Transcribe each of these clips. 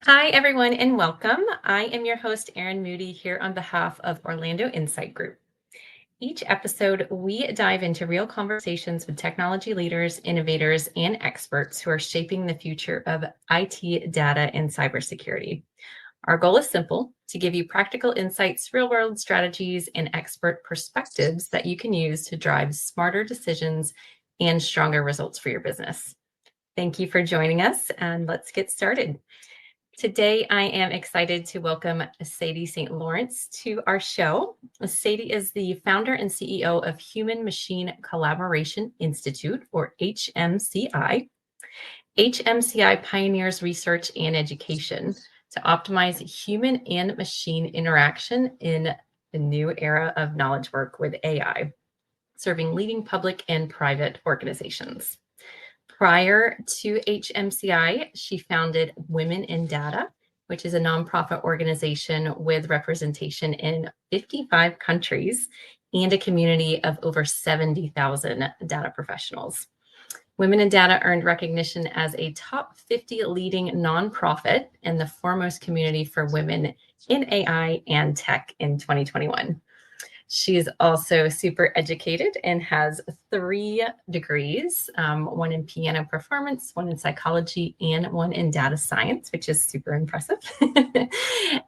Hi, everyone, and welcome. I am your host, Erin Moody, here on behalf of Orlando Insight Group. Each episode, we dive into real conversations with technology leaders, innovators, and experts who are shaping the future of IT, data, and cybersecurity. Our goal is simple to give you practical insights, real world strategies, and expert perspectives that you can use to drive smarter decisions and stronger results for your business. Thank you for joining us, and let's get started. Today, I am excited to welcome Sadie St. to our show. Sadie is the founder and CEO of Human Machine Collaboration Institute, or HMCI. HMCI pioneers research and education to optimize human and machine interaction in the new era of knowledge work with AI, serving leading public and private organizations. Prior to HMCI, she founded Women in Data, which is a nonprofit organization with representation in 55 countries and a community of over 70,000 data professionals. Women in Data earned recognition as a top 50 leading nonprofit and the foremost community for women in AI and tech in 2021. She's also super educated and has 3 degrees, one in piano performance, one in psychology, and one in data science, which is super impressive.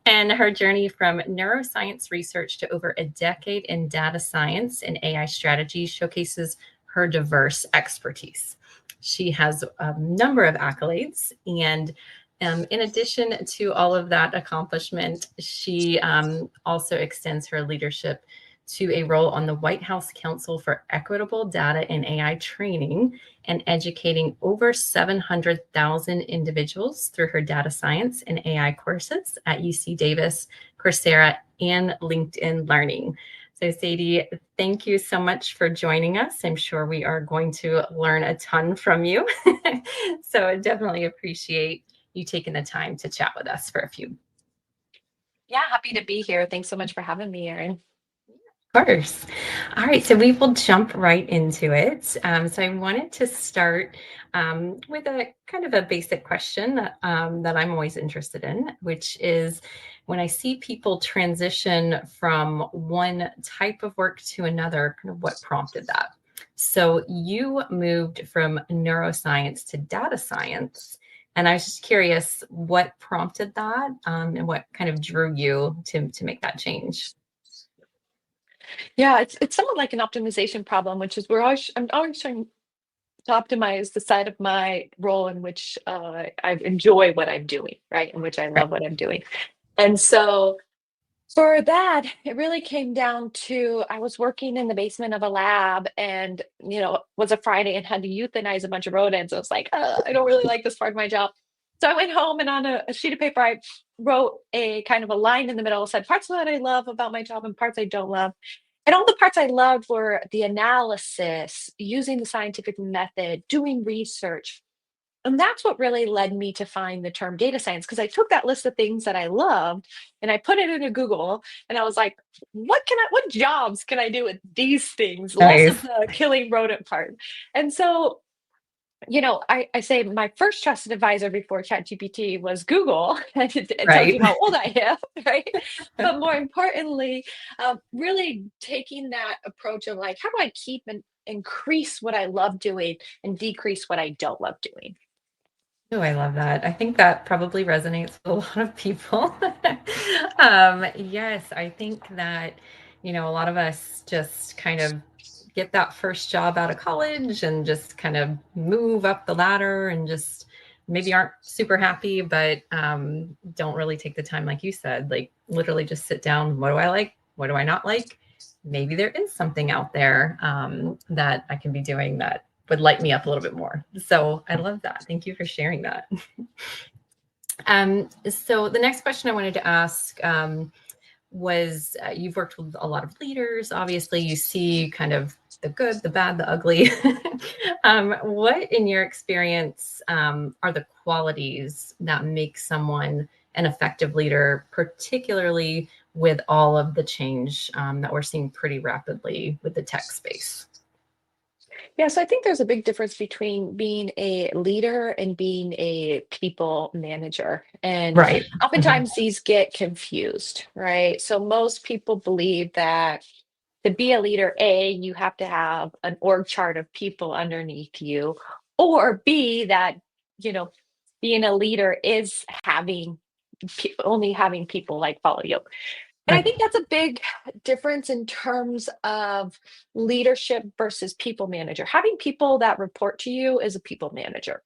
And her journey from neuroscience research to over a decade in data science and AI strategy showcases her diverse expertise. She has a number of accolades, and in addition to all of that accomplishment, she also extends her leadership to a role on the White House Council for Equitable Data and AI Training and educating over 700,000 individuals through her data science and AI courses at UC Davis, Coursera, and LinkedIn Learning. So Sadie, thank you so much for joining us. I'm sure we are going to learn a ton from you. So I definitely appreciate you taking the time to chat with us for a few. Yeah, happy to be here. Thanks so much for having me, Erin. Of course. All right, so we will jump right into it. So I wanted to start with a kind of a basic question that I'm always interested in, which is when I see people transition from one type of work to another, kind of what prompted that. So you moved from neuroscience to data science. And I was just curious what prompted that and what kind of drew you to make that change. Yeah, it's somewhat like an optimization problem, which is I'm always trying to optimize the side of my role in which I enjoy what I'm doing, right? In which I Right. love what I'm doing. And so for that, it really came down to I was working in the basement of a lab and, it was a Friday and had to euthanize a bunch of rodents. I was like, I don't really like this part of my job. So I went home and on a sheet of paper, I wrote a kind of a line in the middle, said parts of that I love about my job and parts I don't love. And all the parts I loved were the analysis, using the scientific method, doing research, and that's what really led me to find the term data science because I took that list of things that I loved and I put it into Google and I was like, what jobs can I do with these things? Less of Nice. the killing rodent part. And so, I say my first trusted advisor before ChatGPT was Google. And it tells Right. you how old I am, right? But more importantly, really taking that approach of like, how do I keep and increase what I love doing and decrease what I don't love doing? Oh, I love that. I think that probably resonates with a lot of people. Yes, I think that, a lot of us just kind of get that first job out of college and just kind of move up the ladder and just maybe aren't super happy, but don't really take the time, like you said, like literally just sit down. What do I like? What do I not like? Maybe there is something out there that I can be doing that would light me up a little bit more. So I love that. Thank you for sharing that. So the next question I wanted to ask was you've worked with a lot of leaders. Obviously, you see kind of the good, the bad, the ugly. What, in your experience, are the qualities that make someone an effective leader, particularly with all of the change that we're seeing pretty rapidly with the tech space? Yeah, so I think there's a big difference between being a leader and being a people manager. And Right. Mhm. oftentimes these get confused, right? So most people believe that to be a leader, A, you have to have an org chart of people underneath you, or B, that, you know, being a leader is having only having people like follow you. And I Right. think that's a big difference in terms of leadership versus people manager. Having people that report to you is a people manager.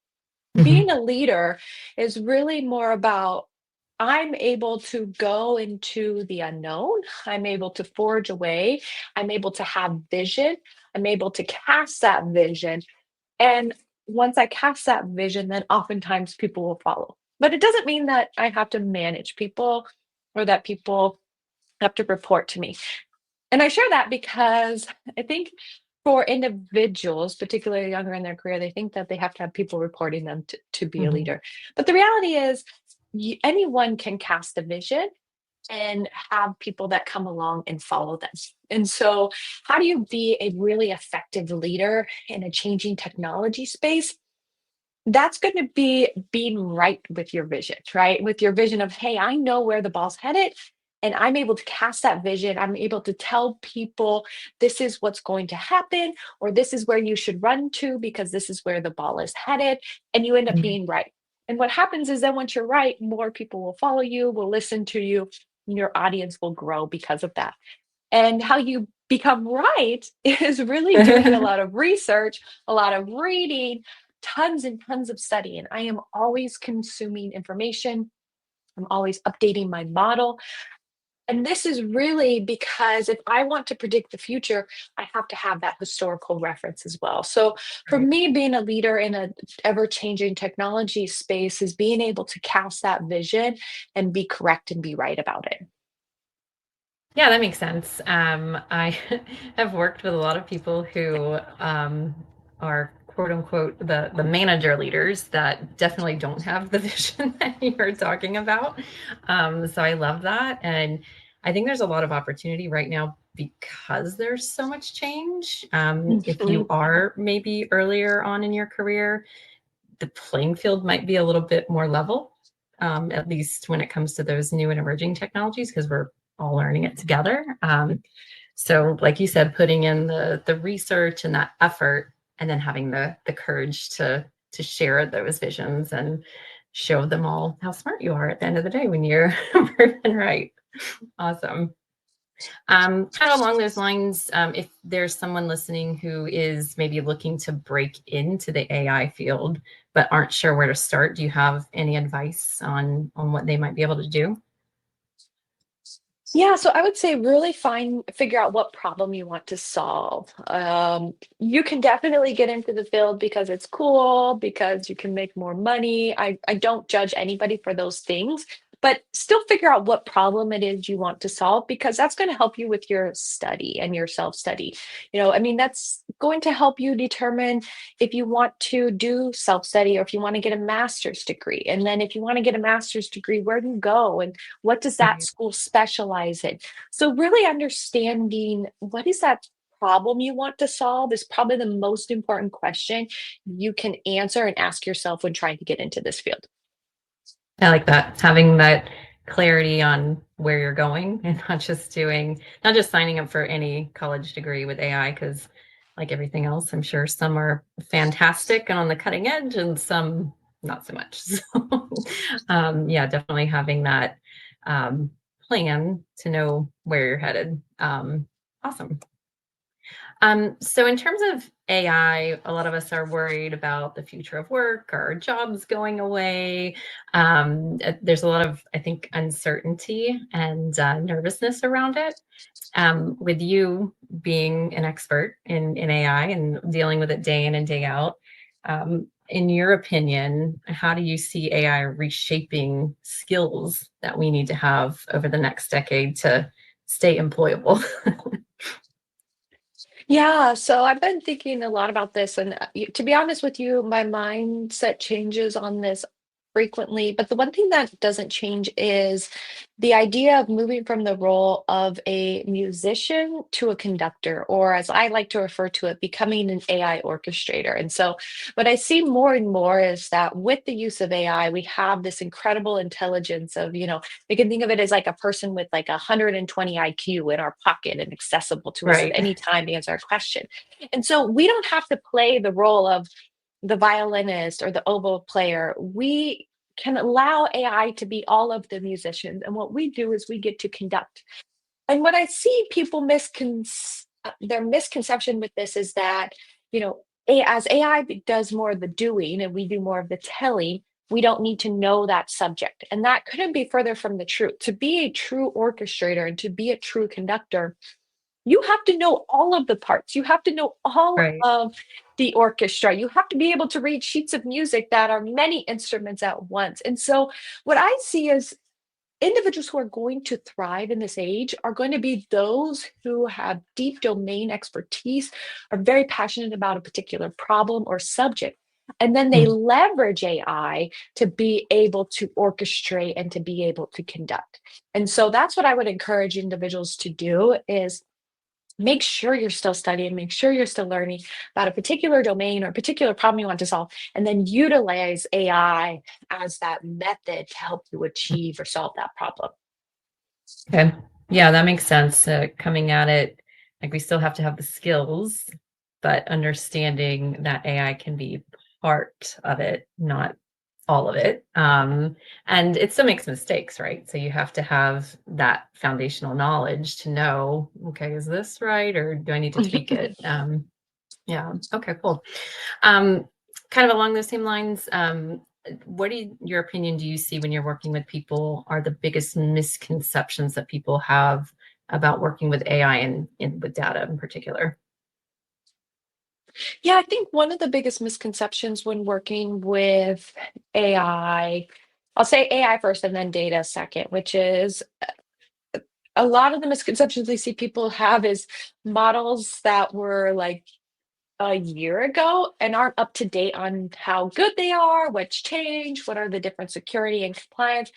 Mhm. Being a leader is really more about I'm able to go into the unknown. I'm able to forge away. I'm able to have vision. I'm able to cast that vision. And once I cast that vision, then oftentimes people will follow. But it doesn't mean that I have to manage people or that people have to report to me. And I share that because I think for individuals, particularly younger in their career, they think that they have to have people reporting them to be a Mhm. leader. But the reality is, anyone can cast a vision and have people that come along and follow them. And so, how do you be a really effective leader in a changing technology space? That's going to be being right with your vision, right? With your vision of, hey, I know where the ball's headed, and I'm able to cast that vision. I'm able to tell people this is what's going to happen, or this is where you should run to because this is where the ball is headed. And you end up Mhm. being right. And what happens is then once you're right, more people will follow you, will listen to you, and your audience will grow because of that. And how you become right is really doing a lot of research, a lot of reading, tons and tons of studying. I am always consuming information. I'm always updating my model. And this is really because if I want to predict the future, I have to have that historical reference as well. So for Right. me, being a leader in a ever-changing technology space is being able to cast that vision and be correct and be right about it. Yeah, that makes sense. I have worked with a lot of people who are quote unquote the manager leaders that definitely don't have the vision that you're talking about. So I love that, and I think there's a lot of opportunity right now because there's so much change. If Mhm. you are maybe earlier on in your career, the playing field might be a little bit more level, at least when it comes to those new and emerging technologies, because we're all learning it together. So, like you said, putting in the research and that effort, and then having the courage to share those visions and show them all how smart you are at the end of the day when you're proven right. Awesome. Kind of along those lines, if there's someone listening who is maybe looking to break into the AI field but aren't sure where to start, do you have any advice on what they might be able to do? Yeah, so I would say really figure out what problem you want to solve. You can definitely get into the field because it's cool, because you can make more money. I don't judge anybody for those things, but still figure out what problem it is you want to solve because that's going to help you with your study and your self-study. I mean, that's going to help you determine if you want to do self-study or if you want to get a master's degree. And then if you want to get a master's degree, where do you go? And what does that Right. school specialize in? So really understanding what is that problem you want to solve is probably the most important question you can answer and ask yourself when trying to get into this field. I like that. Having that clarity on where you're going and not just signing up for any college degree with AI, because like everything else, I'm sure some are fantastic and on the cutting edge and some not so much. So, yeah, definitely having that um, plan to know where you're headed. Awesome. So in terms of AI, a lot of us are worried about the future of work, our jobs going away. There's a lot of, I think, uncertainty and nervousness around it. With you being an expert in AI and dealing with it day in and day out, in your opinion, how do you see AI reshaping skills that we need to have over the next decade to stay employable? Yeah, so I've been thinking a lot about this, and to be honest with you, my mindset changes on this frequently, but the one thing that doesn't change is the idea of moving from the role of a musician to a conductor, or as I like to refer to it, becoming an AI orchestrator. And so, what I see more and more is that with the use of AI, we have this incredible intelligence of, we can think of it as like a person with like 120 IQ in our pocket and accessible to us at Right. any time to answer our question. And so we don't have to play the role of the violinist or the oboe player. We can allow AI to be all of the musicians. And what we do is we get to conduct. And what I see people their misconception with this is that, as AI does more of the doing and we do more of the telling, we don't need to know that subject. And that couldn't be further from the truth. To be a true orchestrator and to be a true conductor, you have to know all of the parts. You have to know all Right. of the orchestra. You have to be able to read sheets of music that are many instruments at once. And so, what I see is individuals who are going to thrive in this age are going to be those who have deep domain expertise, are very passionate about a particular problem or subject. And then they Mm. leverage AI to be able to orchestrate and to be able to conduct. And so that's what I would encourage individuals to do is make sure you're still studying, make sure you're still learning about a particular domain or a particular problem you want to solve, and then utilize AI as that method to help you achieve or solve that problem. Okay. Yeah, that makes sense. Coming at it, like we still have to have the skills, but understanding that AI can be part of it, not all of it. And it still makes mistakes, right? So you have to have that foundational knowledge to know, okay, is this right or do I need to tweak it? Yeah. Okay, cool. Um, Kind of along those same lines, what your opinion do you see when you're working with people are the biggest misconceptions that people have about working with AI and with data in particular? Yeah, I think one of the biggest misconceptions when working with AI, I'll say AI first and then data second, which is a lot of the misconceptions I see people have is models that were like a year ago and aren't up to date on how good they are, what's changed, what are the different security and compliance.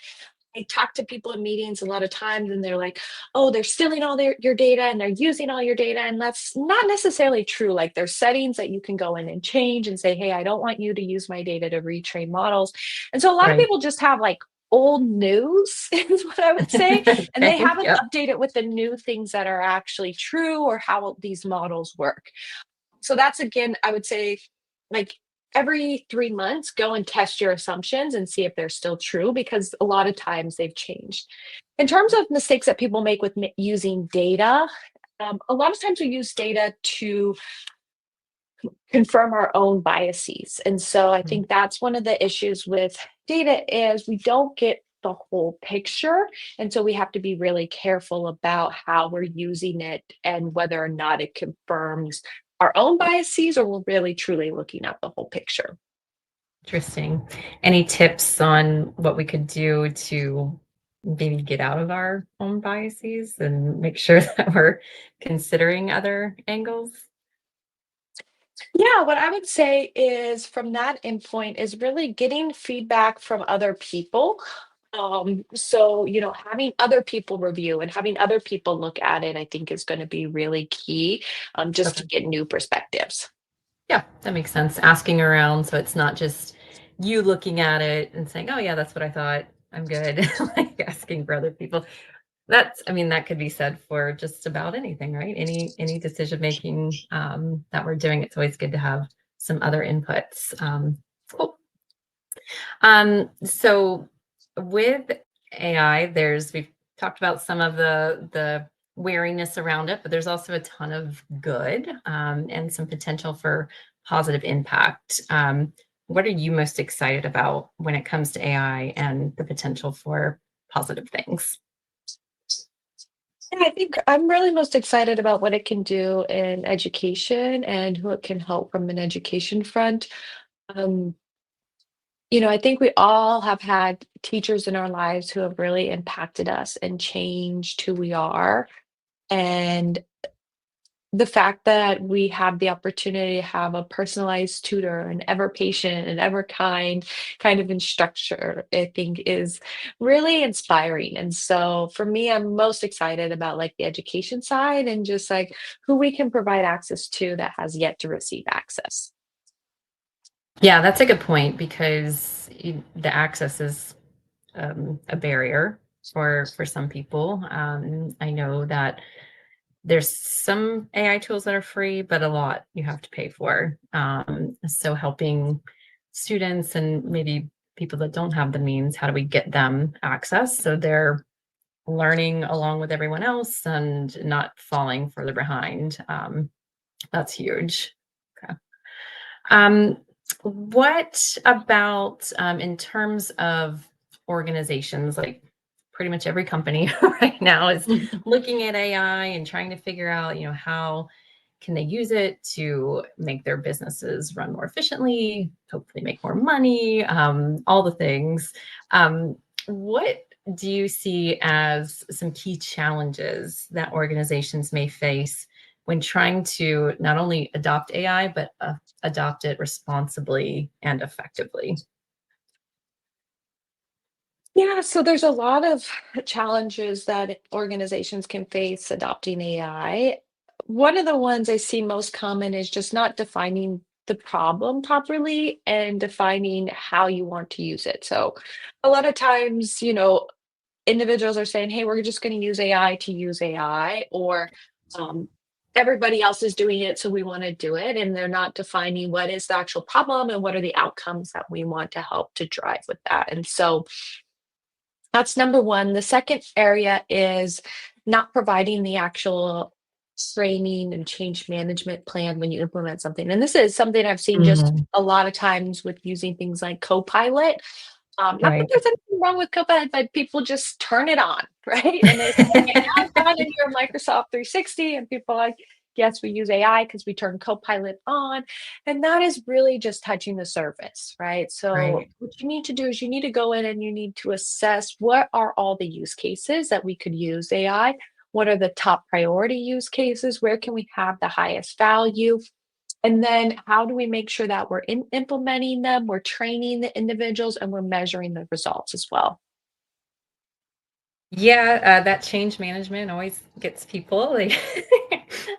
I talk to people in meetings a lot of times and they're like, oh, they're stealing all your data and they're using all your data. And that's not necessarily true. Like there's settings that you can go in and change and say, hey, I don't want you to use my data to retrain models. And so a lot of Right. people just have like old news is what I would say. And they Okay. haven't Yep. updated with the new things that are actually true or how these models work. So that's again, I would say, like every 3 months, go and test your assumptions and see if they're still true because a lot of times they've changed. In terms of mistakes that people make with using data, a lot of times we use data to confirm our own biases. And so I Mm. think that's one of the issues with data is we don't get the whole picture. And so we have to be really careful about how we're using it and whether or not it confirms our own biases or we're really truly looking at the whole picture. Interesting. Any tips on what we could do to maybe get out of our own biases and make sure that we're considering other angles? Yeah, what I would say is from that endpoint is really getting feedback from other people. So, having other people review and having other people look at it, I think is going to be really key, just to Okay. get new perspectives. Yeah, that makes sense. Asking around so it's not just you looking at it and saying, "Oh yeah, that's what I thought. I'm good." Like asking for other people. I mean, that could be said for just about anything, right? Any decision making that we're doing. It's always good to have some other inputs. Cool. So with AI, we've talked about some of the wariness around it, but there's also a ton of good and some potential for positive impact. What are you most excited about when it comes to AI and the potential for positive things? Yeah, I think I'm really most excited about what it can do in education and who it can help from an education front. Um, I think we all have had teachers in our lives who have really impacted us and changed who we are. And the fact that we have the opportunity to have a personalized tutor, an ever patient and ever kind of instructor, I think is really inspiring. And so for me, I'm most excited about like the education side and just like who we can provide access to that has yet to receive access. Yeah, that's a good point because the access is a barrier for some people. I know that there's some AI tools that are free, but a lot you have to pay for. So helping students and maybe people that don't have the means, how do we get them access so they're learning along with everyone else and not falling further behind? That's huge. Okay. Um, what about in terms of organizations, like pretty much every company right now is looking at AI and trying to figure out, how can they use it to make their businesses run more efficiently, hopefully make more money, all the things. What do you see as some key challenges that organizations may face when trying to not only adopt AI, but adopt it responsibly and effectively? Yeah, so there's a lot of challenges that organizations can face adopting AI. One of the ones I see most common is just not defining the problem properly and defining how you want to use it. So a lot of times, individuals are saying, hey, we're just going to use AI to use AI, or um, everybody else is doing it, so we want to do it. And they're not defining what is the actual problem and what are the outcomes that we want to help to drive with that. And so that's number one. The second area is not providing the actual training and change management plan when you implement something. And this is something I've seen just Mhm. a lot of times with using things like Copilot. Not that Right, there's anything wrong with Copilot, but people just turn it on, right? And they say, okay, now it's on in your Microsoft 360, and people are like, yes, we use AI because we turn Copilot on. And that is really just touching the surface, right? So right. what you need to do is you need to go in and you need to assess what are all the use cases that we could use AI? What are the top priority use cases? Where can we have the highest value? And then how do we make sure that we're implementing them, we're training the individuals, and we're measuring the results as well? Yeah, that change management always gets people. Like,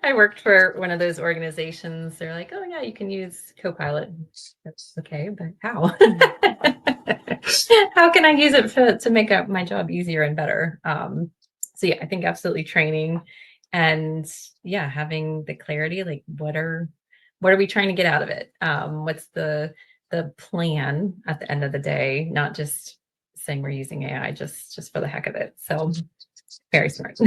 I worked for one of those organizations. They're like, "Oh yeah, you can use Copilot." That's okay, but how? Mhm. How can I use it to make up my job easier and better? So yeah, I think absolutely training and yeah, having the clarity, like what are we trying to get out of it? What's the plan at the end of the day, not just saying we're using AI just for the heck of it. So very smart.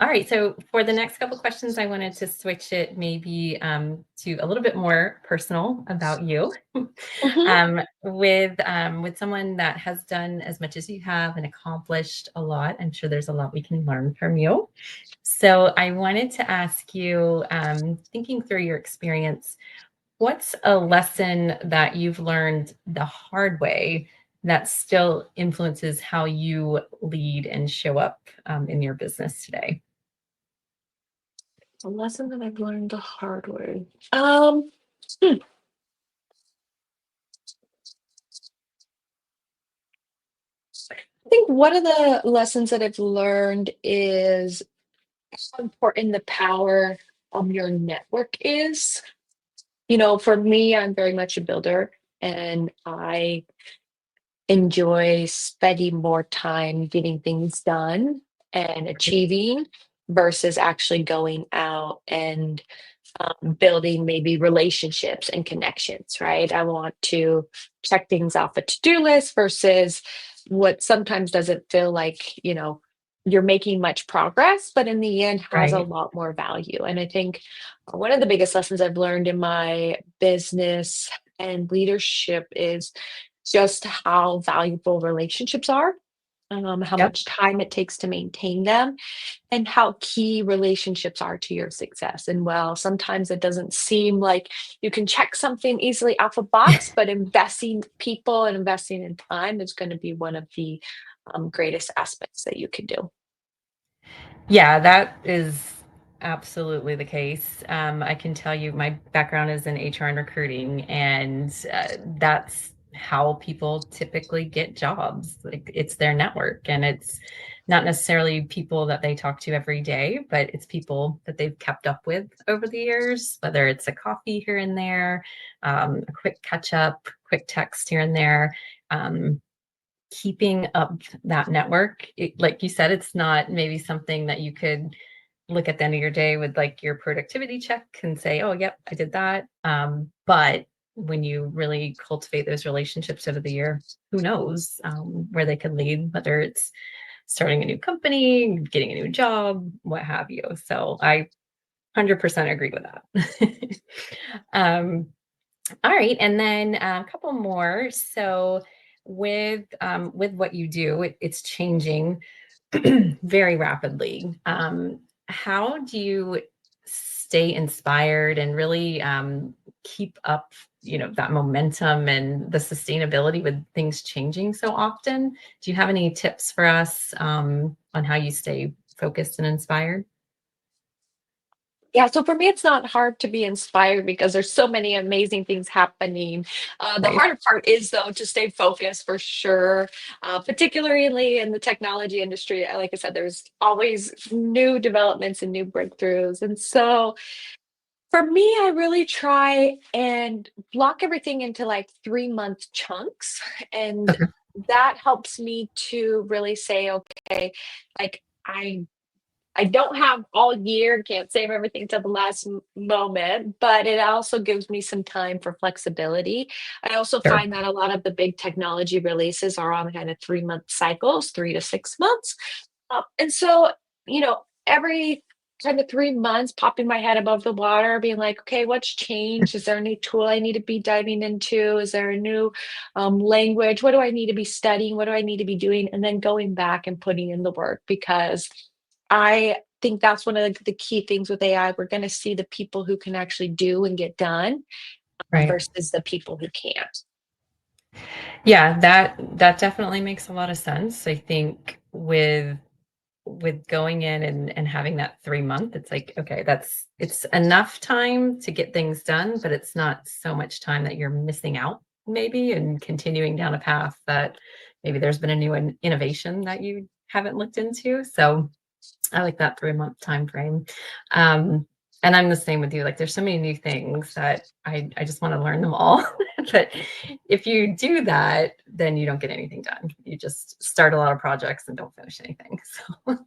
All right. So for the next couple questions, I wanted to switch it maybe to a little bit more personal about you. Mhm. With someone that has done as much as you have and accomplished a lot, I'm sure there's a lot we can learn from you. So I wanted to ask you, thinking through your experience, what's a lesson that you've learned the hard way that still influences how you lead and show up in your business today? A lesson that I've learned the hard way. Hmm, I think one of the lessons that I've learned is how important the power of your network is. For me, I'm very much a builder, and I enjoy spending more time getting things done and Right. achieving versus actually going out and building maybe relationships and connections, right? I want to check things off a to-do list versus what sometimes doesn't feel like, you're making much progress, but in the end has a Right. lot more value. And I think one of the biggest lessons I've learned in my business and leadership is just how valuable relationships are, how Yep. much time it takes to maintain them, and how key relationships are to your success. And well, sometimes it doesn't seem like you can check something easily off a box, but investing people and investing in time is going to be one of the greatest aspects that you can do. Yeah, that is absolutely the case. I can tell you my background is in HR and recruiting, and that's how people typically get jobs. Like it's their network, and it's not necessarily people that they talk to every day, but it's people that they've kept up with over the years, whether it's a coffee here and there, a quick catch up, quick text here and there. Keeping up that network, like you said, it's not maybe something that you could look at the end of your day with like your productivity check and say, oh, yep, I did that. But when you really cultivate those relationships over the year, who knows where they could lead, whether it's starting a new company, getting a new job, what have you. So I 100% agree with that. um, all right, and then a couple more. So with what you do, it's changing very rapidly. How do you stay inspired and really keep up, that momentum and the sustainability with things changing so often? Do you have any tips for us on how you stay focused and inspired? Yeah, so for me, it's not hard to be inspired because there's so many amazing things happening. The Right. harder part is, though, to stay focused for sure, particularly in the technology industry. Like I said, there's always new developments and new breakthroughs. And so for me, I really try and block everything into like 3 month chunks. And Okay. that helps me to really say, okay, like I don't have all year, can't save everything till the last moment, but it also gives me some time for flexibility. I also Sure. find that a lot of the big technology releases are on kind of 3 month cycles, 3 to 6 months. And so, every kind of 3 months, popping my head above the water, being like, okay, what's changed? Is there a new tool I need to be diving into? Is there a new language? What do I need to be studying? What do I need to be doing? And then going back and putting in the work because I think that's one of the key things with AI. We're going to see the people who can actually do and get done Right. versus the people who can't. Yeah, that definitely makes a lot of sense. I think with going in and having that 3 month, it's like, okay, it's enough time to get things done, but it's not so much time that you're missing out maybe and continuing down a path that maybe there's been a new innovation that you haven't looked into. So I like that 3 month time frame. Um, and I'm the same with you. Like there's so many new things that I just want to learn them all. But if you do that, then you don't get anything done. You just start a lot of projects and don't finish anything. So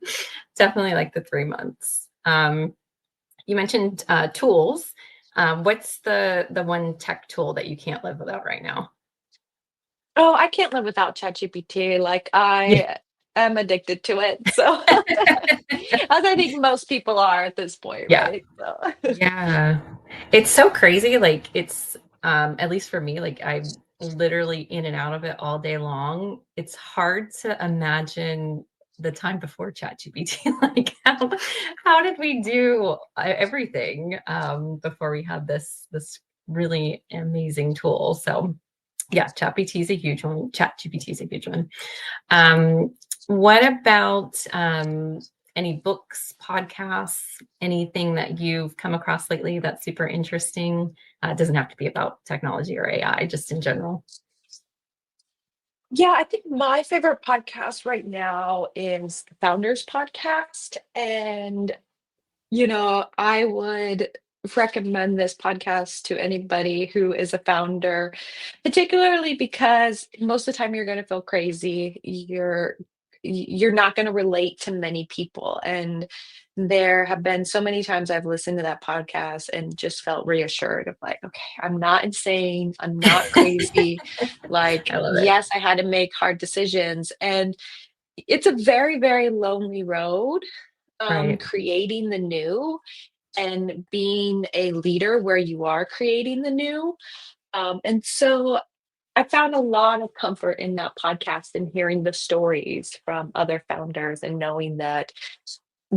definitely like the 3 months. You mentioned tools. What's the one tech tool that you can't live without right now? Oh, I can't live without ChatGPT. Like Yeah. I am addicted to it. So as I think most people are at this point, Yeah. right? So Yeah. It's so crazy. Like it's at least for me, like I'm literally in and out of it all day long. It's hard to imagine the time before ChatGPT. Like how did we do everything before we had this really amazing tool? So yeah, ChatGPT is a huge one. ChatGPT is a huge one. Um, what about any books, podcasts, anything that you've come across lately that's super interesting? It doesn't have to be about technology or AI, just in general. yeah, I think my favorite podcast right now is the Founders Podcast. And I would recommend this podcast to anybody who is a founder, particularly because most of the time you're going to feel crazy. You're not going to relate to many people. And there have been so many times I've listened to that podcast and just felt reassured of like, okay, I'm not insane. I'm not crazy. Like, I love it. yes, I had to make hard decisions. And it's a very, very lonely road, Right. creating the new and being a leader where you are creating the new. And so I found a lot of comfort in that podcast and hearing the stories from other founders and knowing that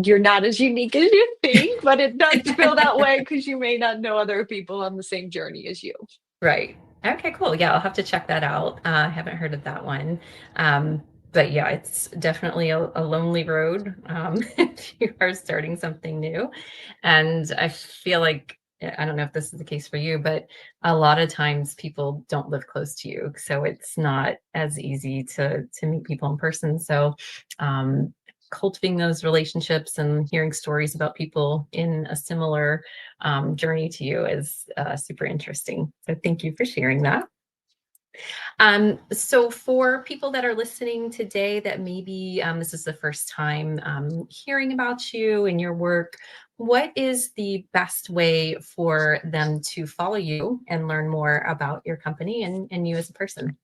you're not as unique as you think, but it does feel that way because you may not know other people on the same journey as you. Right. Okay, cool. Yeah, I'll have to check that out. I haven't heard of that one. But yeah, it's definitely a lonely road if you are starting something new. And I feel like, I don't know if this is the case for you, but a lot of times people don't live close to you. So it's not as easy to meet people in person. So um, cultivating those relationships and hearing stories about people in a similar journey to you is super interesting. So thank you for sharing that. So for people that are listening today that maybe this is the first time hearing about you and your work, what is the best way for them to follow you and learn more about your company and you as a person?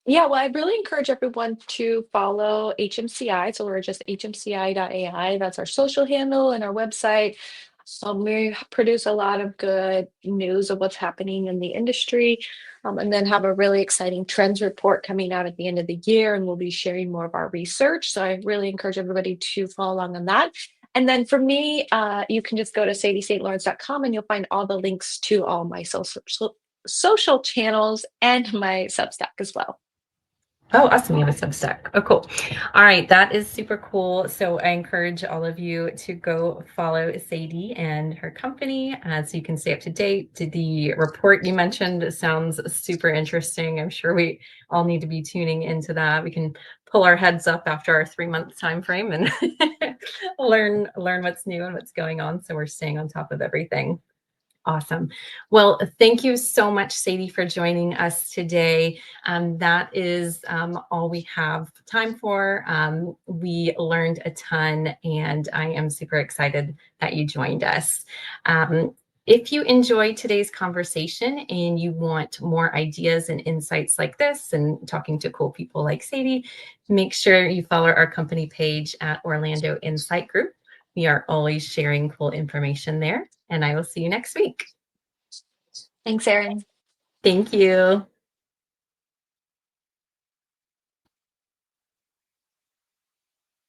Yeah, well, I really encourage everyone to follow HMCI. So we're just hmci.ai. That's our social handle and our website. We produce a lot of good news of what's happening in the industry, and then have a really exciting trends report coming out at the end of the year. And we'll be sharing more of our research. So I really encourage everybody to follow along on that. And then for me, you can just go to sadiestlawrence.com and you'll find all the links to all my social channels and my Substack as well. Oh, awesome. You have a Substack. Oh, cool. All right. That is super cool. So I encourage all of you to go follow Sadie and her company so you can stay up to date. The report you mentioned sounds super interesting. I'm sure we all need to be tuning into that. We can pull our heads up after our 3 month time frame and learn what's new and what's going on. So we're staying on top of everything. Awesome. Well, thank you so much, Sadie, for joining us today. That is all we have time for. We learned a ton, and I am super excited that you joined us. If you enjoyed today's conversation and you want more ideas and insights like this and talking to cool people like Sadie, make sure you follow our company page at Orlando Insight Group. We are always sharing cool information there, and I will see you next week. Thanks, Erin. Thank you.